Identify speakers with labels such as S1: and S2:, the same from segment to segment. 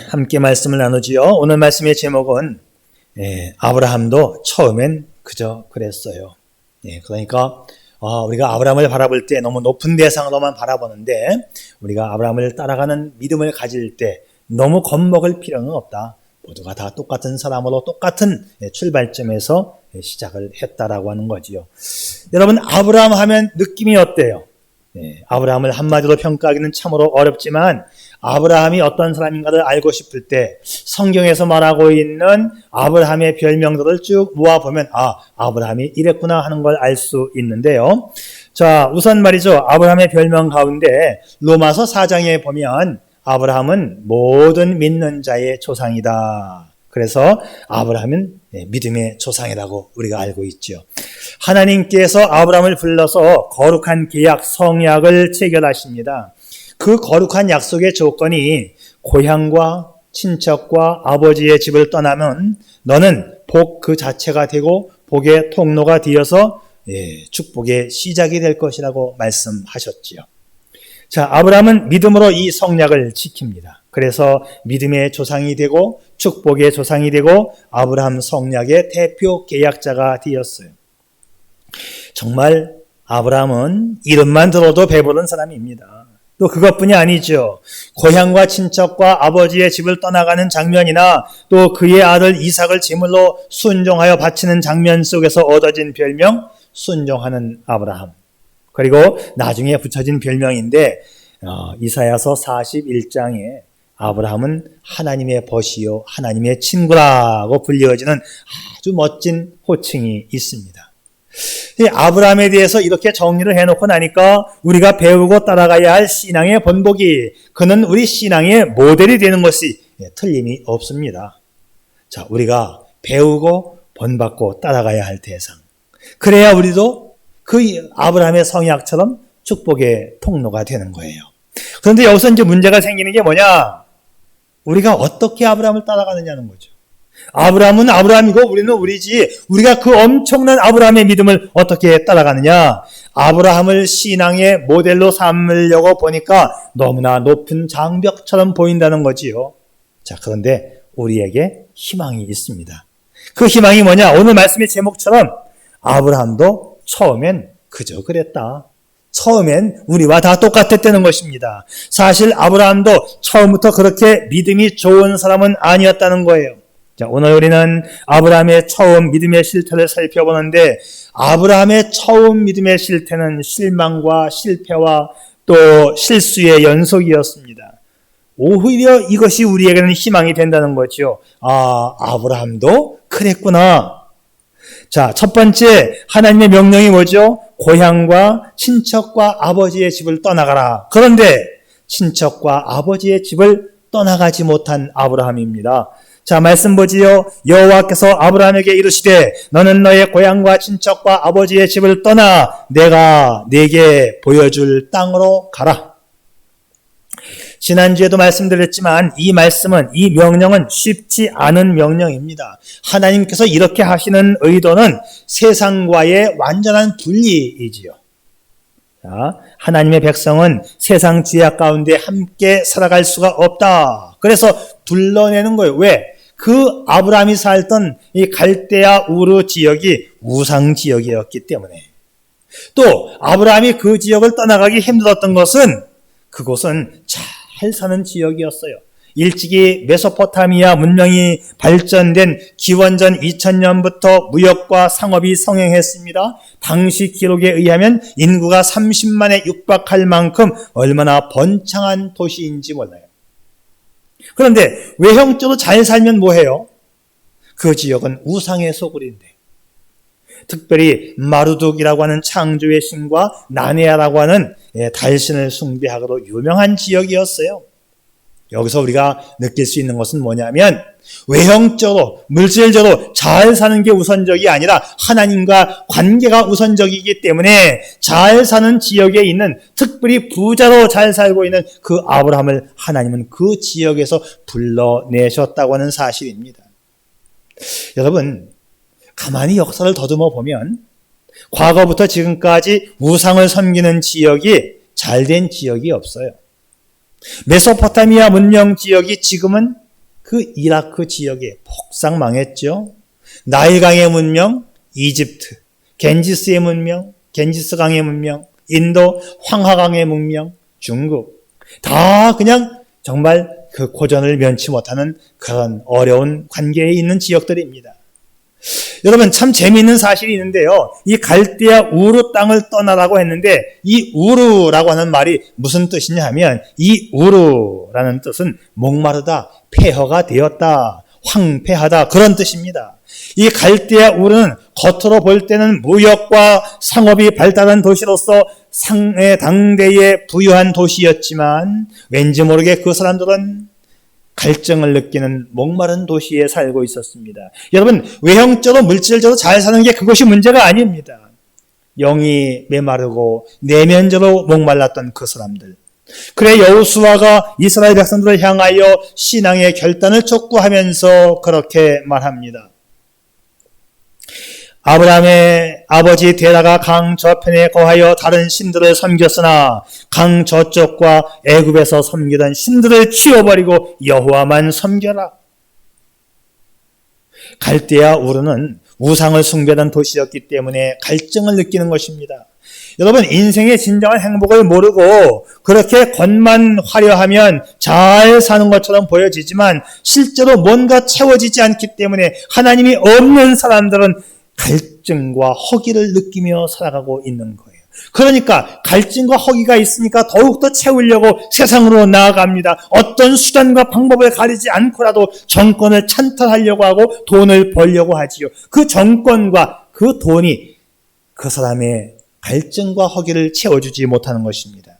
S1: 함께 말씀을 나누지요. 오늘 말씀의 제목은 아브라함도 처음엔 그저 그랬어요. 그러니까 우리가 아브라함을 바라볼 때 너무 높은 대상으로만 바라보는데 우리가 아브라함을 따라가는 믿음을 가질 때 너무 겁먹을 필요는 없다. 모두가 다 똑같은 사람으로 똑같은 출발점에서 시작을 했다라고 하는 거지요. 여러분, 아브라함 하면 느낌이 어때요? 아브라함을 한마디로 평가하기는 참으로 어렵지만 아브라함이 어떤 사람인가를 알고 싶을 때 성경에서 말하고 있는 아브라함의 별명들을 쭉 모아보면 아브라함이 이랬구나 하는 걸 알 수 있는데요. 자, 우선 말이죠. 아브라함의 별명 가운데 로마서 4장에 보면 아브라함은 모든 믿는 자의 조상이다. 그래서 아브라함은 믿음의 조상이라고 우리가 알고 있죠. 하나님께서 아브라함을 불러서 거룩한 계약 성약을 체결하십니다. 그 거룩한 약속의 조건이 고향과 친척과 아버지의 집을 떠나면 너는 복 그 자체가 되고 복의 통로가 되어서 축복의 시작이 될 것이라고 말씀하셨지요. 자, 아브라함은 믿음으로 이 성약을 지킵니다. 그래서 믿음의 조상이 되고 축복의 조상이 되고 아브라함 성약의 대표 계약자가 되었어요. 정말 아브라함은 이름만 들어도 배부른 사람입니다. 또 그것뿐이 아니죠. 고향과 친척과 아버지의 집을 떠나가는 장면이나 또 그의 아들 이삭을 제물로 순종하여 바치는 장면 속에서 얻어진 별명 순종하는 아브라함. 그리고 나중에 붙여진 별명인데 이사야서 41장에 아브라함은 하나님의 벗이요 하나님의 친구라고 불려지는 아주 멋진 호칭이 있습니다. 아브라함에 대해서 이렇게 정리를 해놓고 나니까 우리가 배우고 따라가야 할 신앙의 본보기, 그는 우리 신앙의 모델이 되는 것이 틀림이 없습니다. 자, 우리가 배우고 본받고 따라가야 할 대상, 그래야 우리도 그 아브라함의 성약처럼 축복의 통로가 되는 거예요. 그런데 여기서 이제 문제가 생기는 게 뭐냐? 우리가 어떻게 아브라함을 따라가느냐는 거죠. 아브라함은 아브라함이고 우리는 우리지. 우리가 그 엄청난 아브라함의 믿음을 어떻게 따라가느냐? 아브라함을 신앙의 모델로 삼으려고 보니까 너무나 높은 장벽처럼 보인다는 거지요. 자, 그런데 우리에게 희망이 있습니다. 그 희망이 뭐냐? 오늘 말씀의 제목처럼 아브라함도 처음엔 그저 그랬다. 처음엔 우리와 다 똑같았다는 것입니다. 사실 아브라함도 처음부터 그렇게 믿음이 좋은 사람은 아니었다는 거예요. 자, 오늘 우리는 아브라함의 처음 믿음의 실태를 살펴보는데 아브라함의 처음 믿음의 실태는 실망과 실패와 또 실수의 연속이었습니다. 오히려 이것이 우리에게는 희망이 된다는 거죠. 아브라함도 그랬구나. 자, 첫 번째 하나님의 명령이 뭐죠? 고향과 친척과 아버지의 집을 떠나가라. 그런데 친척과 아버지의 집을 떠나가지 못한 아브라함입니다. 자, 말씀 보지요. 여호와께서 아브라함에게 이르시되 너는 너의 고향과 친척과 아버지의 집을 떠나 내가 네게 보여줄 땅으로 가라. 지난주에도 말씀드렸지만 이 말씀은, 이 명령은 쉽지 않은 명령입니다. 하나님께서 이렇게 하시는 의도는 세상과의 완전한 분리이지요. 자, 하나님의 백성은 세상 죄악 가운데 함께 살아갈 수가 없다. 그래서 불러내는 거예요. 왜? 그 아브라함이 살던 이 갈대아 우르 지역이 우상 지역이었기 때문에. 또 아브라함이 그 지역을 떠나가기 힘들었던 것은 그곳은 잘 사는 지역이었어요. 일찍이 메소포타미아 문명이 발전된 기원전 2000년부터 무역과 상업이 성행했습니다. 당시 기록에 의하면 인구가 30만에 육박할 만큼 얼마나 번창한 도시인지 몰라요. 그런데 외형적으로 잘 살면 뭐해요? 그 지역은 우상의 소굴인데, 특별히 마루둑이라고 하는 창조의 신과 나네아라고 하는 달신을 숭배하기로 유명한 지역이었어요. 여기서 우리가 느낄 수 있는 것은 뭐냐면 외형적으로, 물질적으로 잘 사는 게 우선적이 아니라 하나님과 관계가 우선적이기 때문에 잘 사는 지역에 있는, 특별히 부자로 잘 살고 있는 그 아브라함을 하나님은 그 지역에서 불러내셨다고 하는 사실입니다. 여러분, 가만히 역사를 더듬어 보면 과거부터 지금까지 우상을 섬기는 지역이 잘된 지역이 없어요. 메소포타미아 문명 지역이 지금은 그 이라크 지역에 폭삭 망했죠. 나일강의 문명, 이집트, 겐지스의 문명, 겐지스강의 문명, 인도 황하강의 문명, 중국 다 그냥 정말 그 고전을 면치 못하는 그런 어려운 관계에 있는 지역들입니다. 여러분 참 재미있는 사실이 있는데요. 이 갈대아 우르 땅을 떠나라고 했는데 이 우르라고 하는 말이 무슨 뜻이냐 하면 이 우르라는 뜻은 목마르다, 폐허가 되었다, 황폐하다 그런 뜻입니다. 이 갈대아 우르는 겉으로 볼 때는 무역과 상업이 발달한 도시로서 당대에 부유한 도시였지만 왠지 모르게 그 사람들은 갈증을 느끼는 목마른 도시에 살고 있었습니다. 여러분 외형적으로 물질적으로 잘 사는 게 그것이 문제가 아닙니다. 영이 메마르고 내면적으로 목말랐던 그 사람들. 그래 여호수아가 이스라엘 백성들을 향하여 신앙의 결단을 촉구하면서 그렇게 말합니다. 아브라함의 아버지 데라가 강 저편에 거하여 다른 신들을 섬겼으나 강 저쪽과 애굽에서 섬기던 신들을 치워버리고 여호와만 섬겨라. 갈대아 우르는 우상을 숭배하던 도시였기 때문에 갈증을 느끼는 것입니다. 여러분 인생의 진정한 행복을 모르고 그렇게 겉만 화려하면 잘 사는 것처럼 보여지지만 실제로 뭔가 채워지지 않기 때문에 하나님이 없는 사람들은 갈증과 허기를 느끼며 살아가고 있는 거예요. 그러니까 갈증과 허기가 있으니까 더욱더 채우려고 세상으로 나아갑니다. 어떤 수단과 방법을 가리지 않고라도 정권을 찬탈하려고 하고 돈을 벌려고 하지요. 그 정권과 그 돈이 그 사람의 갈증과 허기를 채워주지 못하는 것입니다.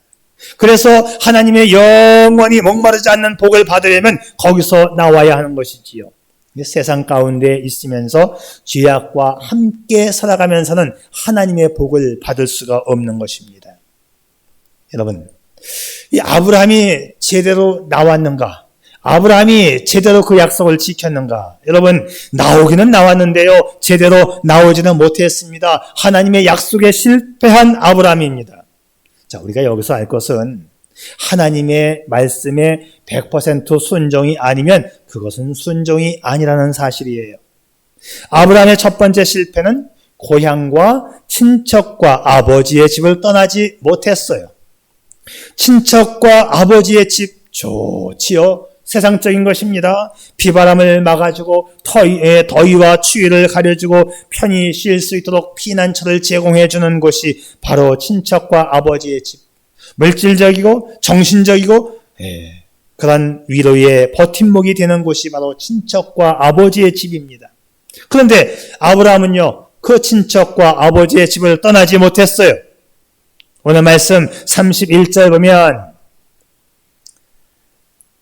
S1: 그래서 하나님의 영원히 목마르지 않는 복을 받으려면 거기서 나와야 하는 것이지요. 세상 가운데 있으면서 죄악과 함께 살아가면서는 하나님의 복을 받을 수가 없는 것입니다. 여러분, 이 아브라함이 제대로 나왔는가? 아브라함이 제대로 그 약속을 지켰는가? 여러분, 나오기는 나왔는데요. 제대로 나오지는 못했습니다. 하나님의 약속에 실패한 아브라함입니다. 자, 우리가 여기서 알 것은 하나님의 말씀에 100% 순종이 아니면 그것은 순종이 아니라는 사실이에요. 아브라함의 첫 번째 실패는 고향과 친척과 아버지의 집을 떠나지 못했어요. 친척과 아버지의 집 좋지요. 세상적인 것입니다. 비바람을 막아주고 더위와 추위를 가려주고 편히 쉴 수 있도록 피난처를 제공해주는 곳이 바로 친척과 아버지의 집. 물질적이고 정신적이고 그런 위로의 버팀목이 되는 곳이 바로 친척과 아버지의 집입니다. 그런데 아브라함은요, 그 친척과 아버지의 집을 떠나지 못했어요. 오늘 말씀 31절 보면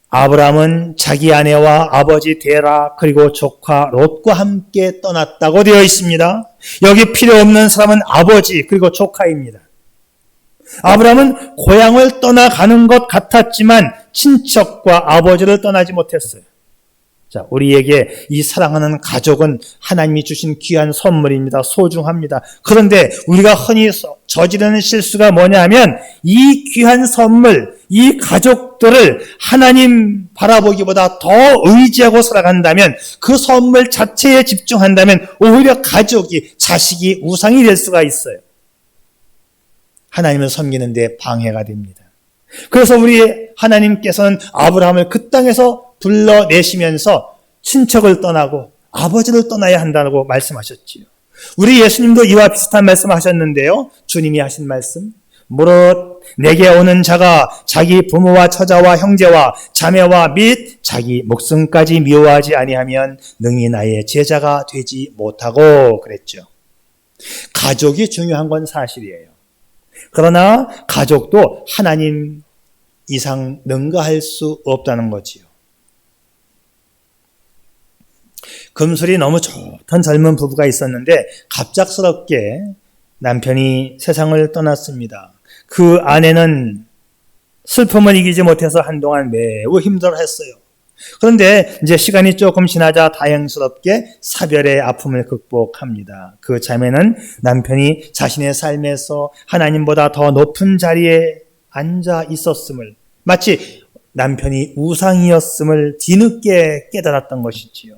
S1: 아브라함은 자기 아내와 아버지 데라 그리고 조카 롯과 함께 떠났다고 되어 있습니다. 여기 필요 없는 사람은 아버지 그리고 조카입니다. 아브라함은 고향을 떠나가는 것 같았지만 친척과 아버지를 떠나지 못했어요. 자, 우리에게 이 사랑하는 가족은 하나님이 주신 귀한 선물입니다. 소중합니다. 그런데 우리가 흔히 저지르는 실수가 뭐냐 하면 이 귀한 선물, 이 가족들을 하나님 바라보기보다 더 의지하고 살아간다면 그 선물 자체에 집중한다면 오히려 가족이, 자식이 우상이 될 수가 있어요. 하나님을 섬기는 데 방해가 됩니다. 그래서 우리 하나님께서는 아브라함을 그 땅에서 불러내시면서 친척을 떠나고 아버지를 떠나야 한다고 말씀하셨지요. 우리 예수님도 이와 비슷한 말씀하셨는데요. 주님이 하신 말씀. 무릇 내게 오는 자가 자기 부모와 처자와 형제와 자매와 및 자기 목숨까지 미워하지 아니하면 능히 나의 제자가 되지 못하고 그랬죠. 가족이 중요한 건 사실이에요. 그러나 가족도 하나님 이상 능가할 수 없다는 거지요. 금술이 너무 좋던 젊은 부부가 있었는데 갑작스럽게 남편이 세상을 떠났습니다. 그 아내는 슬픔을 이기지 못해서 한동안 매우 힘들어했어요. 그런데 이제 시간이 조금 지나자 다행스럽게 사별의 아픔을 극복합니다. 그 자매는 남편이 자신의 삶에서 하나님보다 더 높은 자리에 앉아 있었음을, 마치 남편이 우상이었음을 뒤늦게 깨달았던 것이지요.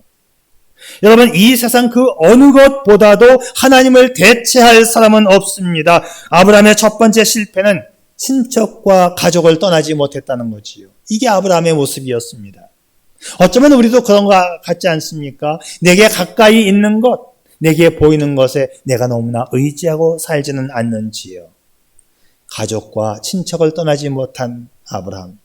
S1: 여러분, 이 세상 그 어느 것보다도 하나님을 대체할 사람은 없습니다. 아브라함의 첫 번째 실패는 친척과 가족을 떠나지 못했다는 거지요. 이게 아브라함의 모습이었습니다. 어쩌면 우리도 그런 것 같지 않습니까? 내게 가까이 있는 것, 내게 보이는 것에 내가 너무나 의지하고 살지는 않는지요. 가족과 친척을 떠나지 못한 아브라함.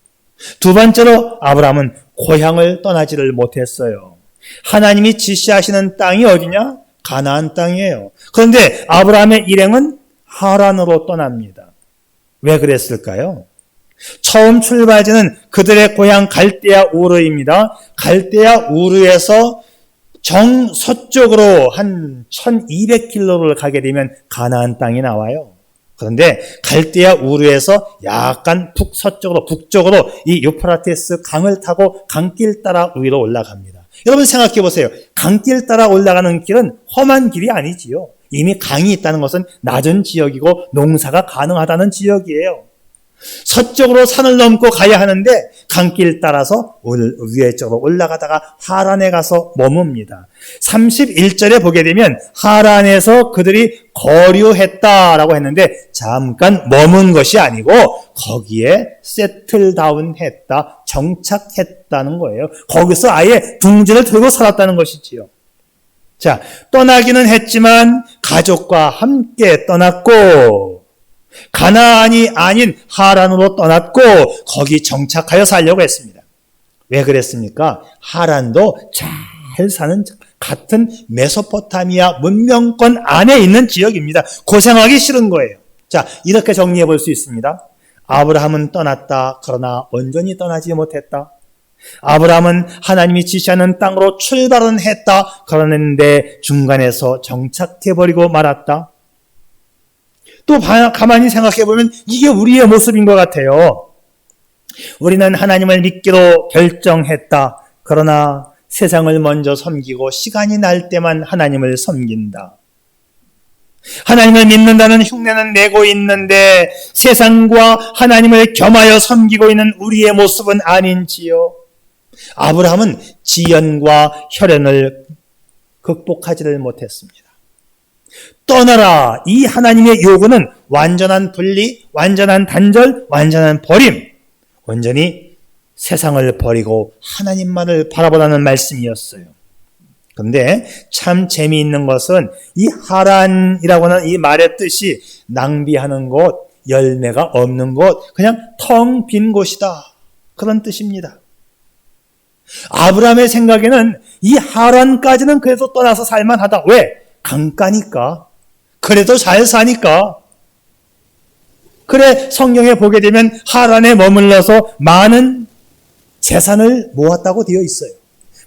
S1: 두 번째로 아브라함은 고향을 떠나지를 못했어요. 하나님이 지시하시는 땅이 어디냐? 가나안 땅이에요. 그런데 아브라함의 일행은 하란으로 떠납니다. 왜 그랬을까요? 처음 출발지는 그들의 고향 갈대아 우르입니다. 갈대아 우르에서 정서쪽으로 한 1200km를 가게 되면 가나안 땅이 나와요. 그런데 갈대아 우르에서 약간 북쪽으로 이 유프라테스 강을 타고 강길 따라 위로 올라갑니다. 여러분 생각해 보세요. 강길 따라 올라가는 길은 험한 길이 아니지요. 이미 강이 있다는 것은 낮은 지역이고 농사가 가능하다는 지역이에요. 서쪽으로 산을 넘고 가야 하는데 강길 따라서 위에 쪽으로 올라가다가 하란에 가서 머뭅니다. 31절에 보게 되면 하란에서 그들이 거류했다라고 했는데 잠깐 머문 것이 아니고 거기에 세틀다운 했다, 정착했다는 거예요. 거기서 아예 둥지를 들고 살았다는 것이지요. 자, 떠나기는 했지만 가족과 함께 떠났고 가나안이 아닌 하란으로 떠났고 거기 정착하여 살려고 했습니다. 왜 그랬습니까? 하란도 잘 사는 같은 메소포타미아 문명권 안에 있는 지역입니다. 고생하기 싫은 거예요. 자, 이렇게 정리해 볼 수 있습니다. 아브라함은 떠났다. 그러나 온전히 떠나지 못했다. 아브라함은 하나님이 지시하는 땅으로 출발은 했다. 그러는데 중간에서 정착해버리고 말았다. 또 가만히 생각해보면 이게 우리의 모습인 것 같아요. 우리는 하나님을 믿기로 결정했다. 그러나 세상을 먼저 섬기고 시간이 날 때만 하나님을 섬긴다. 하나님을 믿는다는 흉내는 내고 있는데 세상과 하나님을 겸하여 섬기고 있는 우리의 모습은 아닌지요. 아브라함은 지연과 혈연을 극복하지를 못했습니다. 떠나라. 이 하나님의 요구는 완전한 분리, 완전한 단절, 완전한 버림. 온전히 세상을 버리고 하나님만을 바라보라는 말씀이었어요. 그런데 참 재미있는 것은 이 하란이라고 하는 이 말의 뜻이 낭비하는 곳, 열매가 없는 곳, 그냥 텅 빈 곳이다. 그런 뜻입니다. 아브라함의 생각에는 이 하란까지는 그래도 떠나서 살만하다. 왜? 강가니까. 그래도 잘 사니까. 그래 성경에 보게 되면 하란에 머물러서 많은 재산을 모았다고 되어 있어요.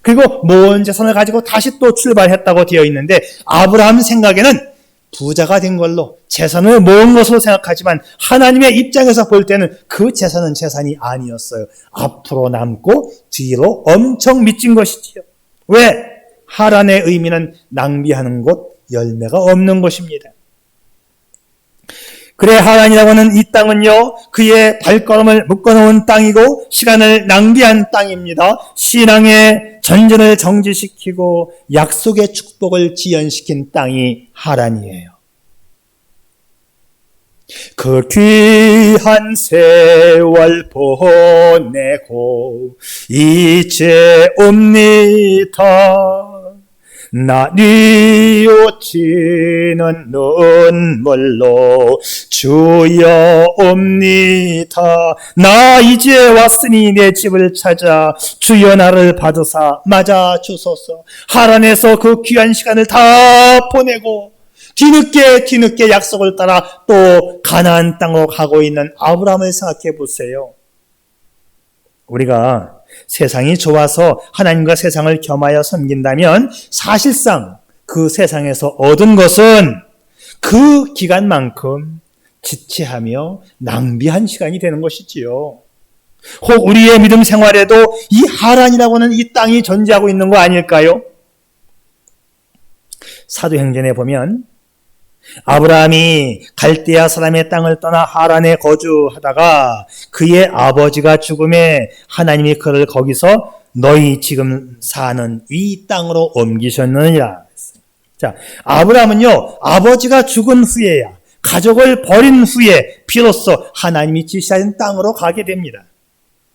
S1: 그리고 모은 재산을 가지고 다시 또 출발했다고 되어 있는데 아브라함 생각에는 부자가 된 걸로 재산을 모은 것으로 생각하지만 하나님의 입장에서 볼 때는 그 재산은 재산이 아니었어요. 앞으로 남고 뒤로 엄청 미친 것이지요. 왜? 하란의 의미는 낭비하는 곳, 열매가 없는 곳입니다. 그래 하란이라고 하는 이 땅은요, 그의 발걸음을 묶어놓은 땅이고 시간을 낭비한 땅입니다. 신앙의 전전을 정지시키고 약속의 축복을 지연시킨 땅이 하란이에요. 그 귀한 세월 보내고 이제 옵니다. 날이 오치는 눈물로 주여 옵니다. 나 이제 왔으니 내 집을 찾아 주여 나를 받으사 맞아 주소서. 하란에서 그 귀한 시간을 다 보내고 뒤늦게 약속을 따라 또 가나안 땅으로 가고 있는 아브라함을 생각해 보세요. 우리가 세상이 좋아서 하나님과 세상을 겸하여 섬긴다면 사실상 그 세상에서 얻은 것은 그 기간만큼 지체하며 낭비한 시간이 되는 것이지요. 혹 우리의 믿음 생활에도 이 하란이라고 하는 이 땅이 존재하고 있는 거 아닐까요? 사도행전에 보면 아브라함이 갈대아 사람의 땅을 떠나 하란에 거주하다가 그의 아버지가 죽음에 하나님이 그를 거기서 너희 지금 사는 이 땅으로 옮기셨느니라. 자, 아브라함은요, 아버지가 죽은 후에야, 가족을 버린 후에 비로소 하나님이 지시하신 땅으로 가게 됩니다.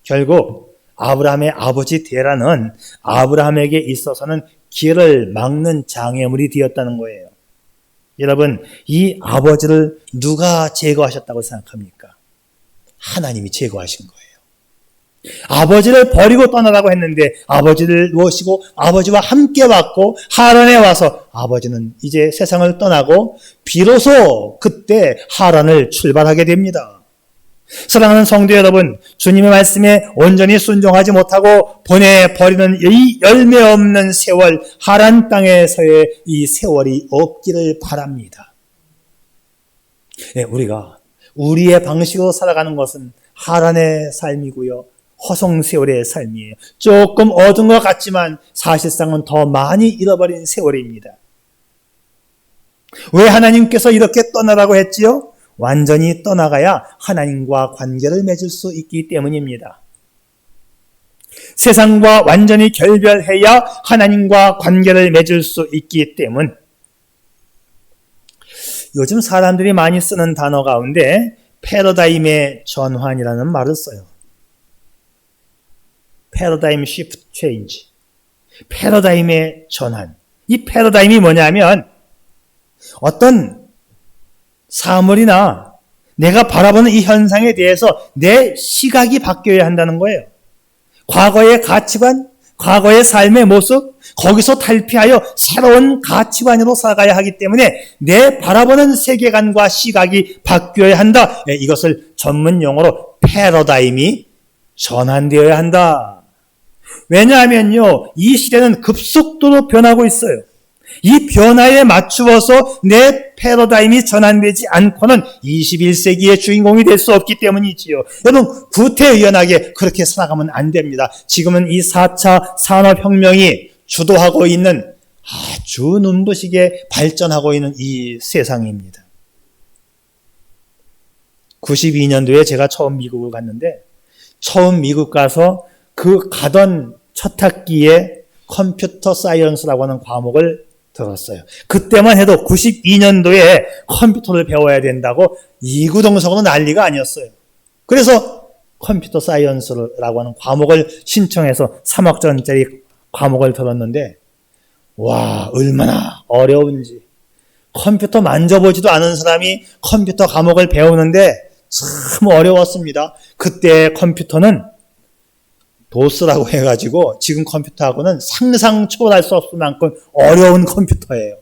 S1: 결국 아브라함의 아버지 데라는 아브라함에게 있어서는 길을 막는 장애물이 되었다는 거예요. 여러분, 이 아버지를 누가 제거하셨다고 생각합니까? 하나님이 제거하신 거예요. 아버지를 버리고 떠나라고 했는데 아버지를 모시고 아버지와 함께 왔고 하란에 와서 아버지는 이제 세상을 떠나고 비로소 그때 하란을 출발하게 됩니다. 사랑하는 성도 여러분, 주님의 말씀에 온전히 순종하지 못하고 보내버리는 이 열매 없는 세월, 하란 땅에서의 이 세월이 없기를 바랍니다. 네, 우리가 우리의 방식으로 살아가는 것은 하란의 삶이고요, 허송세월의 삶이에요. 조금 얻은 것 같지만 사실상은 더 많이 잃어버린 세월입니다. 왜 하나님께서 이렇게 떠나라고 했지요? 완전히 떠나가야 하나님과 관계를 맺을 수 있기 때문입니다. 세상과 완전히 결별해야 하나님과 관계를 맺을 수 있기 때문. 요즘 사람들이 많이 쓰는 단어 가운데 패러다임의 전환이라는 말을 써요. 패러다임 shift change. 패러다임의 전환. 이 패러다임이 뭐냐면 어떤 사물이나 내가 바라보는 이 현상에 대해서 내 시각이 바뀌어야 한다는 거예요. 과거의 가치관, 과거의 삶의 모습, 거기서 탈피하여 새로운 가치관으로 살아가야 하기 때문에 내 바라보는 세계관과 시각이 바뀌어야 한다. 이것을 전문 용어로 패러다임이 전환되어야 한다. 왜냐하면요, 이 시대는 급속도로 변하고 있어요. 이 변화에 맞추어서 내 패러다임이 전환되지 않고는 21세기의 주인공이 될 수 없기 때문이지요. 여러분, 구태의연하게 그렇게 살아가면 안 됩니다. 지금은 이 4차 산업혁명이 주도하고 있는 아주 눈부시게 발전하고 있는 이 세상입니다. 92년도에 제가 처음 미국을 갔는데 처음 미국 가서 그 가던 첫 학기에 컴퓨터 사이언스라고 하는 과목을 들었어요. 그때만 해도 92년도에 컴퓨터를 배워야 된다고 이구동성으로 난리가 아니었어요. 그래서 컴퓨터 사이언스라고 하는 과목을 신청해서 3학점짜리 과목을 들었는데 와, 얼마나 어려운지. 컴퓨터 만져보지도 않은 사람이 컴퓨터 과목을 배우는데 참 어려웠습니다. 그때 컴퓨터는 도스라고 해가지고 지금 컴퓨터하고는 상상 초월할 수 없을 만큼 어려운 컴퓨터예요.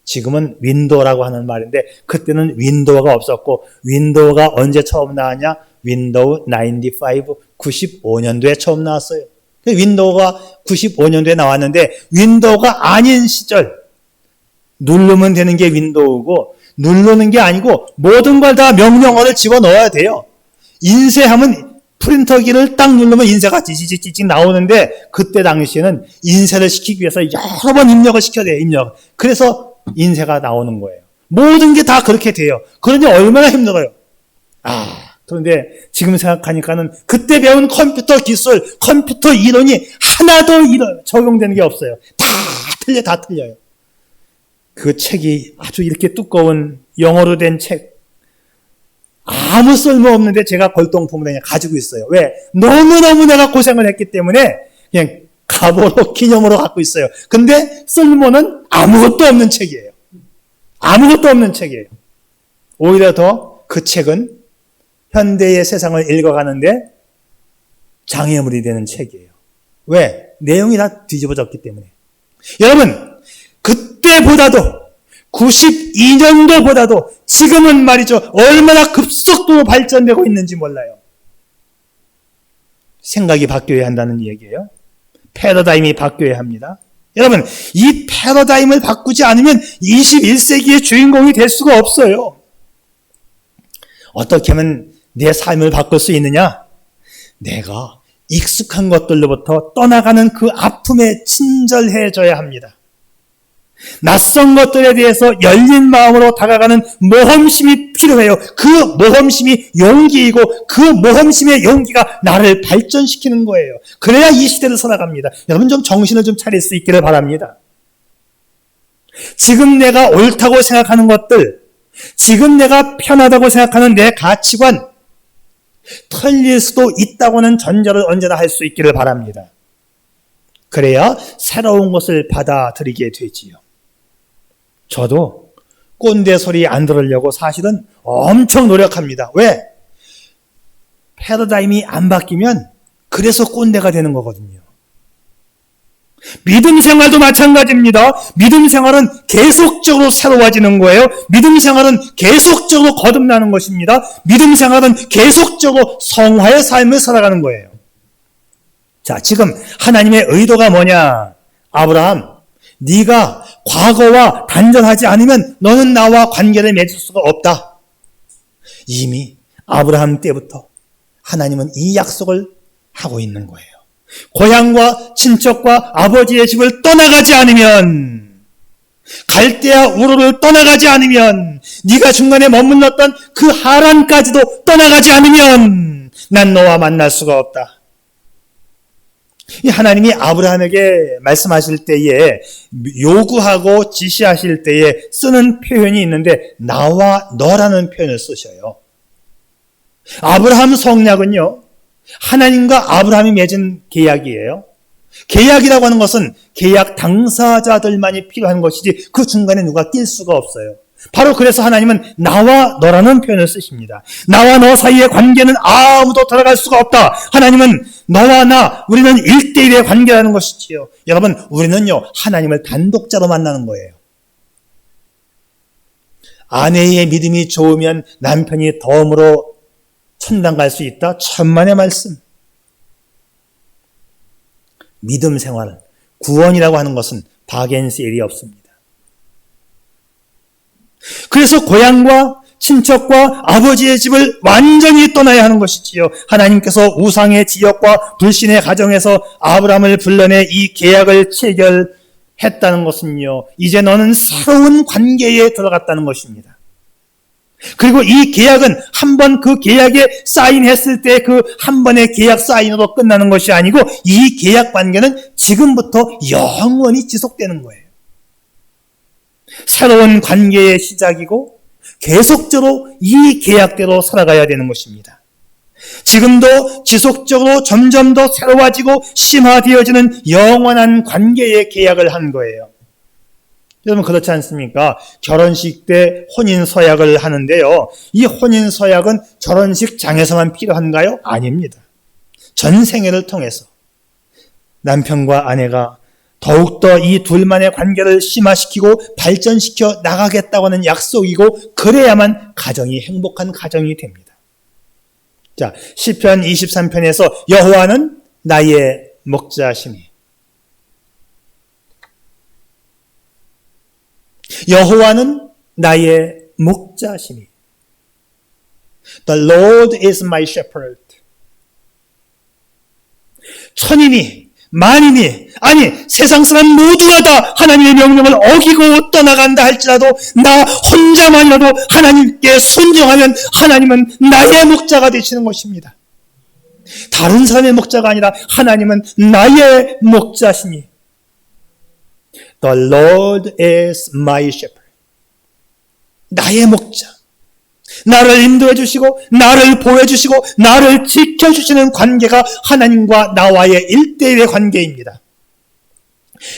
S1: 지금은 윈도우라고 하는 말인데 그때는 윈도우가 없었고 윈도우가 언제 처음 나왔냐? 윈도우 95, 95년도에 처음 나왔어요. 윈도우가 95년도에 나왔는데 윈도우가 아닌 시절 누르면 되는 게 윈도우고 누르는 게 아니고 모든 걸 다 명령어를 집어넣어야 돼요. 인쇄하면 프린터기를 딱 누르면 인쇄가 찌찌찌찌 나오는데 그때 당시에는 인쇄를 시키기 위해서 여러 번 입력을 시켜야 돼요. 입력. 그래서 인쇄가 나오는 거예요. 모든 게 다 그렇게 돼요. 그러니 얼마나 힘들어요. 그런데 지금 생각하니까는 그때 배운 컴퓨터 기술, 컴퓨터 이론이 하나도 적용되는 게 없어요. 다 틀려요. 그 책이 아주 이렇게 두꺼운 영어로 된 책, 아무 쓸모없는데 제가 골동품으로 그냥 가지고 있어요. 왜? 너무너무 내가 고생을 했기 때문에 그냥 가보로 기념으로 갖고 있어요. 근데 쓸모는 아무것도 없는 책이에요. 아무것도 없는 책이에요. 오히려 더 그 책은 현대의 세상을 읽어가는데 장애물이 되는 책이에요. 왜? 내용이 다 뒤집어졌기 때문에. 여러분, 그때보다도 92년도보다도 지금은 말이죠. 얼마나 급속도로 발전되고 있는지 몰라요. 생각이 바뀌어야 한다는 얘기예요. 패러다임이 바뀌어야 합니다. 여러분, 이 패러다임을 바꾸지 않으면 21세기의 주인공이 될 수가 없어요. 어떻게 하면 내 삶을 바꿀 수 있느냐? 내가 익숙한 것들로부터 떠나가는 그 아픔에 친절해져야 합니다. 낯선 것들에 대해서 열린 마음으로 다가가는 모험심이 필요해요. 그 모험심이 용기이고 그 모험심의 용기가 나를 발전시키는 거예요. 그래야 이 시대를 살아갑니다. 여러분 좀 정신을 좀 차릴 수 있기를 바랍니다. 지금 내가 옳다고 생각하는 것들, 지금 내가 편하다고 생각하는 내 가치관, 틀릴 수도 있다고는 전제를 언제나 할 수 있기를 바랍니다. 그래야 새로운 것을 받아들이게 되지요. 저도 꼰대 소리 안 들으려고 사실은 엄청 노력합니다. 왜? 패러다임이 안 바뀌면 그래서 꼰대가 되는 거거든요. 믿음 생활도 마찬가지입니다. 믿음 생활은 계속적으로 새로워지는 거예요. 믿음 생활은 계속적으로 거듭나는 것입니다. 믿음 생활은 계속적으로 성화의 삶을 살아가는 거예요. 자, 지금 하나님의 의도가 뭐냐? 아브라함, 네가 과거와 단절하지 않으면 너는 나와 관계를 맺을 수가 없다. 이미 아브라함 때부터 하나님은 이 약속을 하고 있는 거예요. 고향과 친척과 아버지의 집을 떠나가지 않으면, 갈대아 우르를 떠나가지 않으면, 네가 중간에 머물렀던 그 하란까지도 떠나가지 않으면 난 너와 만날 수가 없다. 이 하나님이 아브라함에게 말씀하실 때에, 요구하고 지시하실 때에 쓰는 표현이 있는데 나와 너라는 표현을 쓰셔요. 아브라함 성약은요, 하나님과 아브라함이 맺은 계약이에요. 계약이라고 하는 것은 계약 당사자들만이 필요한 것이지 그 중간에 누가 낄 수가 없어요. 바로 그래서 하나님은 나와 너라는 표현을 쓰십니다. 나와 너 사이의 관계는 아무도 들어갈 수가 없다. 하나님은 너와 나, 우리는 1대1의 관계라는 것이지요. 여러분, 우리는요, 하나님을 단독자로 만나는 거예요. 아내의 믿음이 좋으면 남편이 덤으로 천당 갈 수 있다. 천만의 말씀. 믿음 생활, 구원이라고 하는 것은 박앤셀이 없습니다. 그래서 고향과 친척과 아버지의 집을 완전히 떠나야 하는 것이지요. 하나님께서 우상의 지역과 불신의 가정에서 아브라함을 불러내 이 계약을 체결했다는 것은요, 이제 너는 새로운 관계에 들어갔다는 것입니다. 그리고 이 계약은 한 번 그 계약에 사인했을 때 그 한 번의 계약 사인으로 끝나는 것이 아니고 이 계약 관계는 지금부터 영원히 지속되는 거예요. 새로운 관계의 시작이고 계속적으로 이 계약대로 살아가야 되는 것입니다. 지금도 지속적으로 점점 더 새로워지고 심화되어지는 영원한 관계의 계약을 한 거예요. 여러분 그렇지 않습니까? 결혼식 때 혼인서약을 하는데요. 이 혼인서약은 결혼식장에서만 필요한가요? 아닙니다. 전생애를 통해서 남편과 아내가 더욱더 이 둘만의 관계를 심화시키고 발전시켜 나가겠다고 하는 약속이고 그래야만 가정이 행복한 가정이 됩니다. 자, 시편 23편에서 여호와는 나의 목자시니 여호와는 나의 목자시니 The Lord is my shepherd. 천인이 만인이 아니 세상 사람 모두가 다 하나님의 명령을 어기고 떠나간다 할지라도 나 혼자만이라도 하나님께 순종하면 하나님은 나의 목자가 되시는 것입니다. 다른 사람의 목자가 아니라 하나님은 나의 목자시니 The Lord is my shepherd. 나의 목자. 나를 인도해 주시고 나를 보호해 주시고 나를 지켜주시는 관계가 하나님과 나와의 1대1의 관계입니다.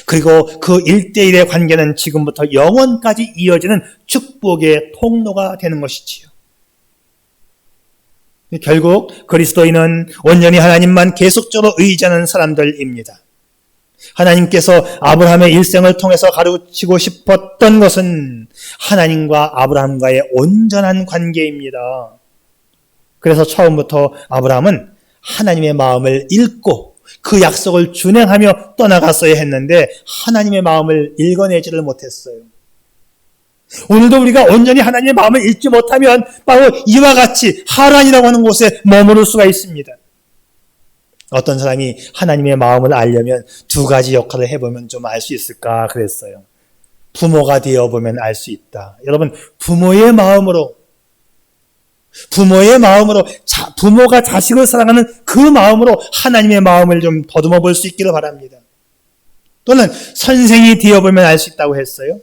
S1: 그리고 그 1대1의 관계는 지금부터 영원까지 이어지는 축복의 통로가 되는 것이지요. 결국 그리스도인은 온전히 하나님만 계속적으로 의지하는 사람들입니다. 하나님께서 아브라함의 일생을 통해서 가르치고 싶었던 것은 하나님과 아브라함과의 온전한 관계입니다. 그래서 처음부터 아브라함은 하나님의 마음을 읽고 그 약속을 준행하며 떠나갔어야 했는데 하나님의 마음을 읽어내지를 못했어요. 오늘도 우리가 온전히 하나님의 마음을 읽지 못하면 바로 이와 같이 하란이라고 하는 곳에 머무를 수가 있습니다. 어떤 사람이 하나님의 마음을 알려면 두 가지 역할을 해보면 좀 알 수 있을까 그랬어요. 부모가 되어보면 알 수 있다. 여러분, 부모의 마음으로 부모가 자식을 사랑하는 그 마음으로 하나님의 마음을 좀 더듬어 볼 수 있기를 바랍니다. 또는 선생이 되어보면 알 수 있다고 했어요.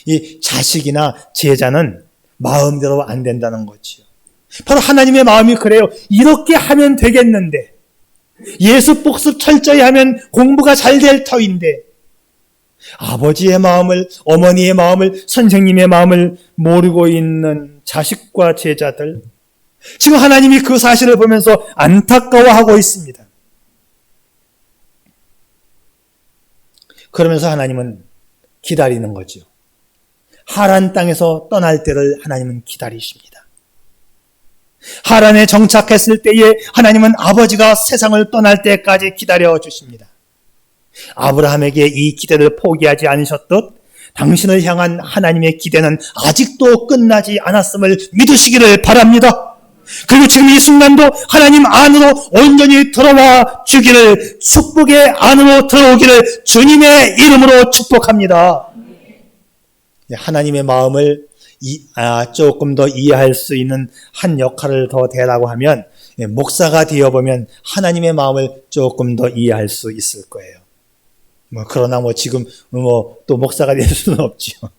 S1: 이 자식이나 제자는 마음대로 안 된다는 거지요. 바로 하나님의 마음이 그래요. 이렇게 하면 되겠는데, 예수 복습 철저히 하면 공부가 잘 될 터인데, 아버지의 마음을, 어머니의 마음을, 선생님의 마음을 모르고 있는 자식과 제자들, 지금 하나님이 그 사실을 보면서 안타까워하고 있습니다. 그러면서 하나님은 기다리는 거죠. 하란 땅에서 떠날 때를 하나님은 기다리십니다. 하란에 정착했을 때에 하나님은 아버지가 세상을 떠날 때까지 기다려 주십니다. 아브라함에게 이 기대를 포기하지 않으셨듯 당신을 향한 하나님의 기대는 아직도 끝나지 않았음을 믿으시기를 바랍니다. 그리고 지금 이 순간도 하나님 안으로 온전히 들어와 주기를, 축복의 안으로 들어오기를 주님의 이름으로 축복합니다. 하나님의 마음을 조금 더 이해할 수 있는 한 역할을 더 대라고 하면, 목사가 되어보면 하나님의 마음을 조금 더 이해할 수 있을 거예요. 그러나 지금 또 목사가 될 수는 없죠.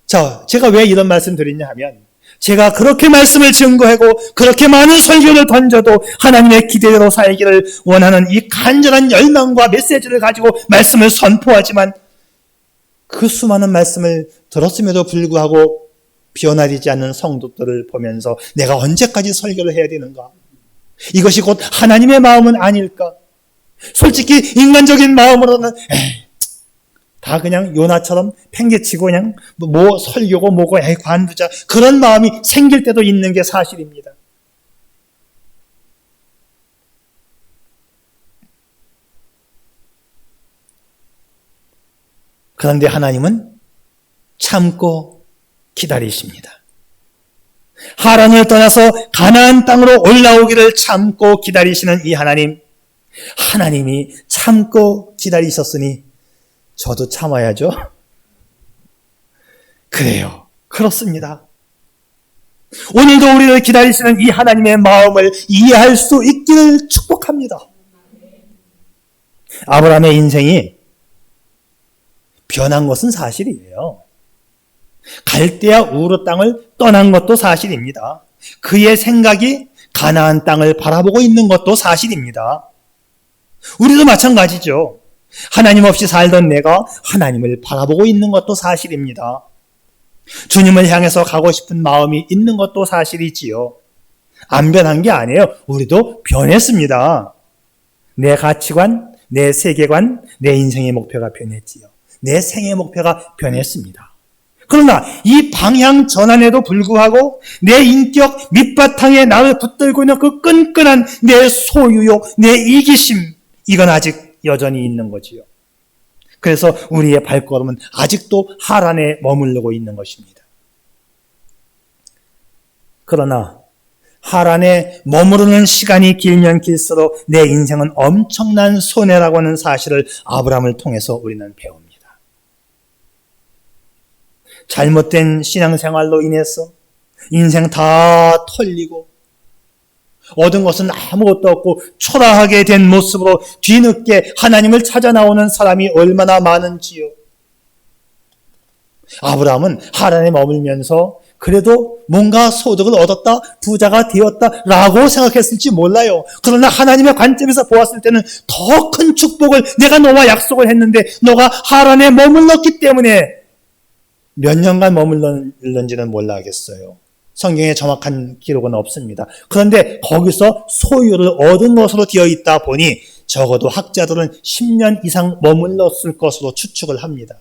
S1: 자, 제가 왜 이런 말씀 드리냐 하면, 제가 그렇게 말씀을 증거하고 그렇게 많은 설교를 던져도 하나님의 기대대로 살기를 원하는 이 간절한 열망과 메시지를 가지고 말씀을 선포하지만, 그 수많은 말씀을 들었음에도 불구하고 변화되지 않는 성도들을 보면서 내가 언제까지 설교를 해야 되는가? 이것이 곧 하나님의 마음은 아닐까? 솔직히 인간적인 마음으로는 다 그냥 요나처럼 팽개치고 그냥 설교고 뭐고 관두자, 그런 마음이 생길 때도 있는 게 사실입니다. 그런데 하나님은 참고 기다리십니다. 하란을 떠나서 가나안 땅으로 올라오기를 참고 기다리시는 이 하나님이 참고 기다리셨으니 저도 참아야죠. 그래요. 그렇습니다. 오늘도 우리를 기다리시는 이 하나님의 마음을 이해할 수 있기를 축복합니다. 아브라함의 인생이 변한 것은 사실이에요. 갈대아 우르 땅을 떠난 것도 사실입니다. 그의 생각이 가나안 땅을 바라보고 있는 것도 사실입니다. 우리도 마찬가지죠. 하나님 없이 살던 내가 하나님을 바라보고 있는 것도 사실입니다. 주님을 향해서 가고 싶은 마음이 있는 것도 사실이지요. 안 변한 게 아니에요. 우리도 변했습니다. 내 가치관, 내 세계관, 내 인생의 목표가 변했지요. 내 생의 목표가 변했습니다. 그러나 이 방향 전환에도 불구하고 내 인격 밑바탕에 나를 붙들고 있는 그 끈끈한 내 소유욕, 내 이기심, 이건 아직 여전히 있는 거지요. 그래서 우리의 발걸음은 아직도 하란에 머무르고 있는 것입니다. 그러나 하란에 머무르는 시간이 길면 길수록 내 인생은 엄청난 손해라고 하는 사실을 아브라함을 통해서 우리는 배웁니다. 잘못된 신앙생활로 인해서 인생 다 털리고 얻은 것은 아무것도 없고 초라하게 된 모습으로 뒤늦게 하나님을 찾아 나오는 사람이 얼마나 많은지요. 아브라함은 하란에 머물면서 그래도 뭔가 소득을 얻었다, 부자가 되었다라고 생각했을지 몰라요. 그러나 하나님의 관점에서 보았을 때는 더 큰 축복을 내가 너와 약속을 했는데 너가 하란에 머물렀기 때문에 몇 년간 머물렀는지는 몰라겠어요. 성경에 정확한 기록은 없습니다. 그런데 거기서 소유를 얻은 것으로 되어 있다 보니 적어도 학자들은 10년 이상 머물렀을 것으로 추측을 합니다.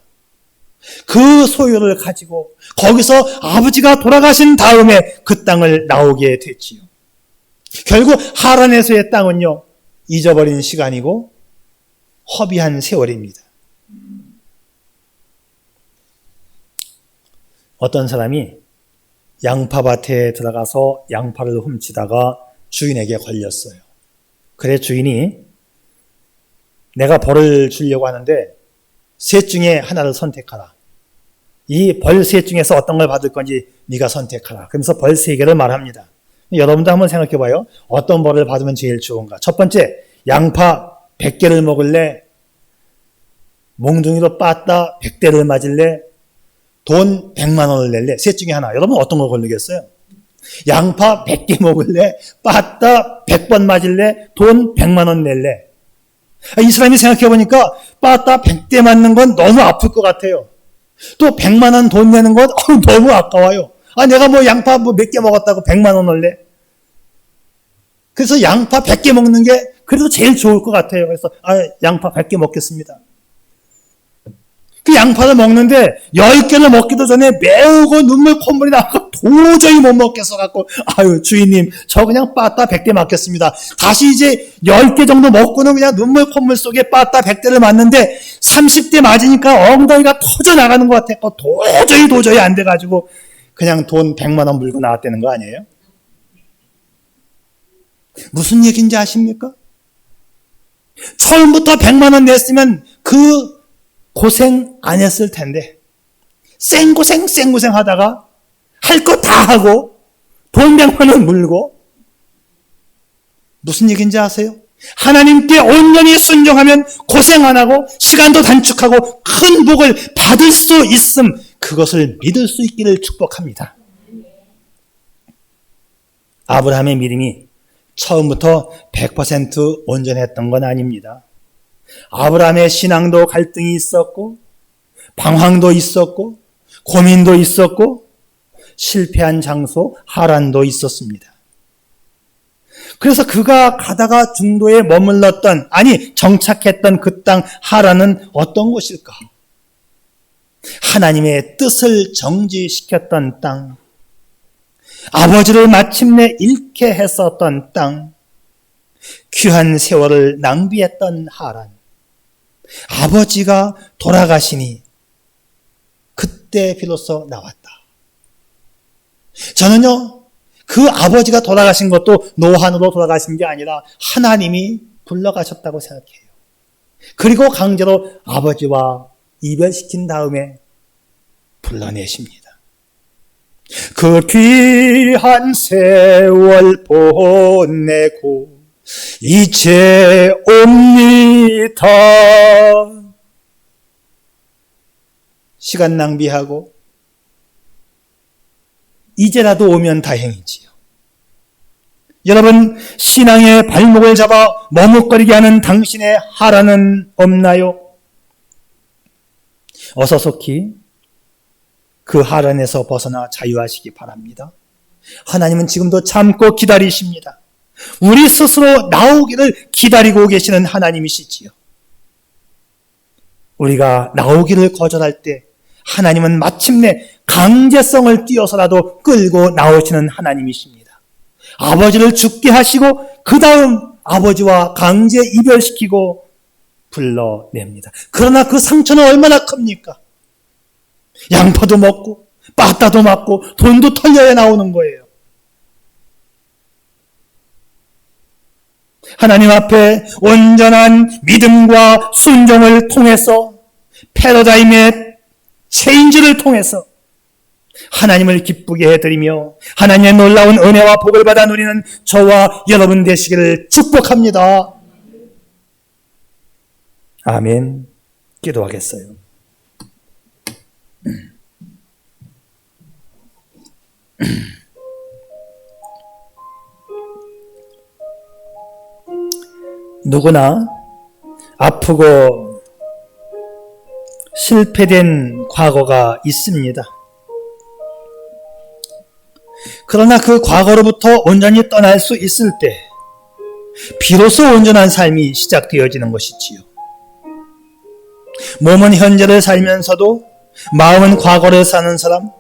S1: 그 소유를 가지고 거기서 아버지가 돌아가신 다음에 그 땅을 나오게 됐지요. 결국 하란에서의 땅은요, 잊어버린 시간이고 허비한 세월입니다. 어떤 사람이 양파밭에 들어가서 양파를 훔치다가 주인에게 걸렸어요. 그래 주인이 내가 벌을 주려고 하는데 셋 중에 하나를 선택하라. 이 벌 셋 중에서 어떤 걸 받을 건지 네가 선택하라. 그러면서 벌 세 개를 말합니다. 여러분도 한번 생각해 봐요. 어떤 벌을 받으면 제일 좋은가? 첫 번째, 양파 100개를 먹을래? 몽둥이로 빠따 100대를 맞을래? 돈 100만 원을 낼래? 셋 중에 하나. 여러분 어떤 걸 고르겠어요? 양파 100개 먹을래? 빠따 100번 맞을래? 돈 100만 원 낼래? 이 사람이 생각해 보니까 빠따 100대 맞는 건 너무 아플 것 같아요. 또 100만 원 돈 내는 건 너무 아까워요. 내가 뭐 양파 몇 개 먹었다고 100만 원 낼래? 그래서 양파 100개 먹는 게 그래도 제일 좋을 것 같아요. 그래서 양파 100개 먹겠습니다. 그 양파를 먹는데 10개를 먹기도 전에 매우고 눈물 콧물이 나고 도저히 못 먹겠어갖고 주인님 저 그냥 빠따 100대 맞겠습니다. 다시 이제 10개 정도 먹고는 그냥 눈물 콧물 속에 빠따 100대를 맞는데 30대 맞으니까 엉덩이가 터져 나가는 것 같았고 도저히 안 돼가지고 그냥 돈 100만 원 물고 나왔다는 거 아니에요? 무슨 얘기인지 아십니까? 처음부터 100만 원 냈으면 그 고생 안 했을 텐데 생고생 하다가 할 거 다 하고 돈 100만 원 물고 무슨 얘기인지 아세요? 하나님께 온전히 순종하면 고생 안 하고 시간도 단축하고 큰 복을 받을 수 있음, 그것을 믿을 수 있기를 축복합니다. 아브라함의 믿음이 처음부터 100% 온전했던 건 아닙니다. 아브라함의 신앙도 갈등이 있었고 방황도 있었고 고민도 있었고 실패한 장소 하란도 있었습니다. 그래서 그가 가다가 중도에 머물렀던, 정착했던 그 땅 하란은 어떤 곳일까? 하나님의 뜻을 정지시켰던 땅, 아버지를 마침내 잃게 했었던 땅, 귀한 세월을 낭비했던 하란. 아버지가 돌아가시니 그때 비로소 나왔다. 저는요, 그 아버지가 돌아가신 것도 노한으로 돌아가신 게 아니라 하나님이 불러가셨다고 생각해요. 그리고 강제로 아버지와 이별시킨 다음에 불러내십니다. 그 귀한 세월 보내고 이제 옵니다. 시간 낭비하고 이제라도 오면 다행이지요. 여러분, 신앙의 발목을 잡아 머뭇거리게 하는 당신의 하란은 없나요? 어서 속히 그 하란에서 벗어나 자유하시기 바랍니다. 하나님은 지금도 참고 기다리십니다. 우리 스스로 나오기를 기다리고 계시는 하나님이시지요. 우리가 나오기를 거절할 때 하나님은 마침내 강제성을 띄어서라도 끌고 나오시는 하나님이십니다. 아버지를 죽게 하시고 그 다음 아버지와 강제 이별시키고 불러냅니다. 그러나 그 상처는 얼마나 큽니까? 양파도 먹고 빠따도 맞고 돈도 털려야 나오는 거예요. 하나님 앞에 온전한 믿음과 순종을 통해서 패러다임의 체인지를 통해서 하나님을 기쁘게 해드리며 하나님의 놀라운 은혜와 복을 받아 누리는 저와 여러분 되시기를 축복합니다. 아멘. 기도하겠어요. 누구나 아프고 실패된 과거가 있습니다. 그러나 그 과거로부터 온전히 떠날 수 있을 때 비로소 온전한 삶이 시작되어지는 것이지요. 몸은 현재를 살면서도 마음은 과거를 사는 사람,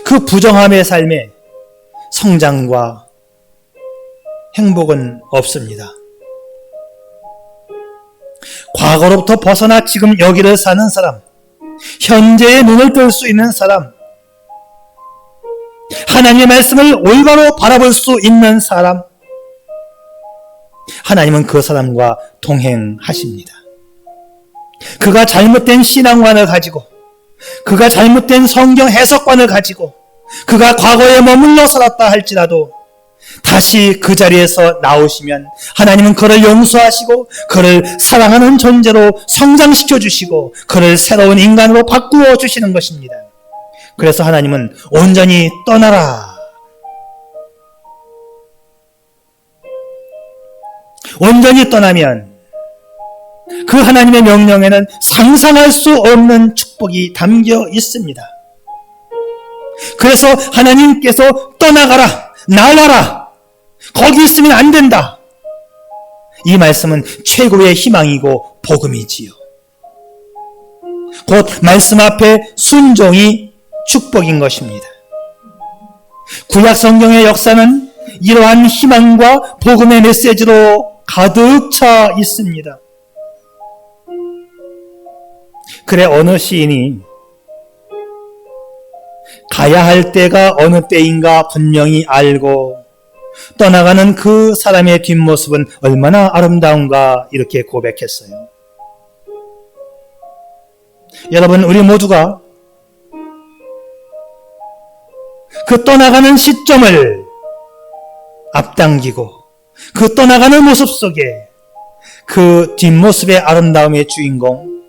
S1: 그 부정함의 삶에 성장과 행복은 없습니다. 과거로부터 벗어나 지금 여기를 사는 사람, 현재의 눈을 뜰 수 있는 사람, 하나님의 말씀을 올바로 바라볼 수 있는 사람, 하나님은 그 사람과 동행하십니다. 그가 잘못된 신앙관을 가지고, 그가 잘못된 성경 해석관을 가지고, 그가 과거에 머물러 살았다 할지라도 다시 그 자리에서 나오시면 하나님은 그를 용서하시고 그를 사랑하는 존재로 성장시켜 주시고 그를 새로운 인간으로 바꾸어 주시는 것입니다. 그래서 하나님은 온전히 떠나라, 온전히 떠나면 그 하나님의 명령에는 상상할 수 없는 축복이 담겨 있습니다. 그래서 하나님께서 떠나가라, 나가라, 거기 있으면 안 된다, 이 말씀은 최고의 희망이고 복음이지요. 곧 말씀 앞에 순종이 축복인 것입니다. 구약 성경의 역사는 이러한 희망과 복음의 메시지로 가득 차 있습니다. 그래, 어느 시인이 가야 할 때가 어느 때인가 분명히 알고 떠나가는 그 사람의 뒷모습은 얼마나 아름다운가, 이렇게 고백했어요. 여러분, 우리 모두가 그 떠나가는 시점을 앞당기고 그 떠나가는 모습 속에 그 뒷모습의 아름다움의 주인공,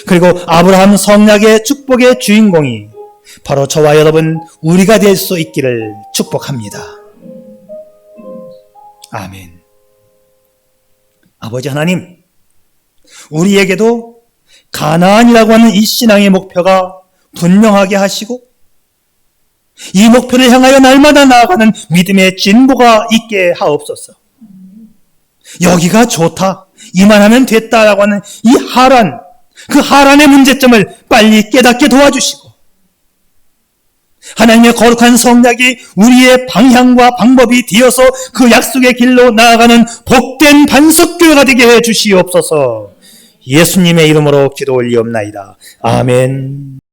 S1: 그리고 아브라함 성약의 축복의 주인공이 바로 저와 여러분, 우리가 될 수 있기를 축복합니다. 아멘. 아버지 하나님, 우리에게도 가나안이라고 하는 이 신앙의 목표가 분명하게 하시고 이 목표를 향하여 날마다 나아가는 믿음의 진보가 있게 하옵소서. 여기가 좋다, 이만하면 됐다라고 하는 이 하란, 그 하란의 문제점을 빨리 깨닫게 도와주시고 하나님의 거룩한 성약이 우리의 방향과 방법이 되어서 그 약속의 길로 나아가는 복된 반석교회가 되게 해 주시옵소서. 예수님의 이름으로 기도 올리옵나이다. 아멘.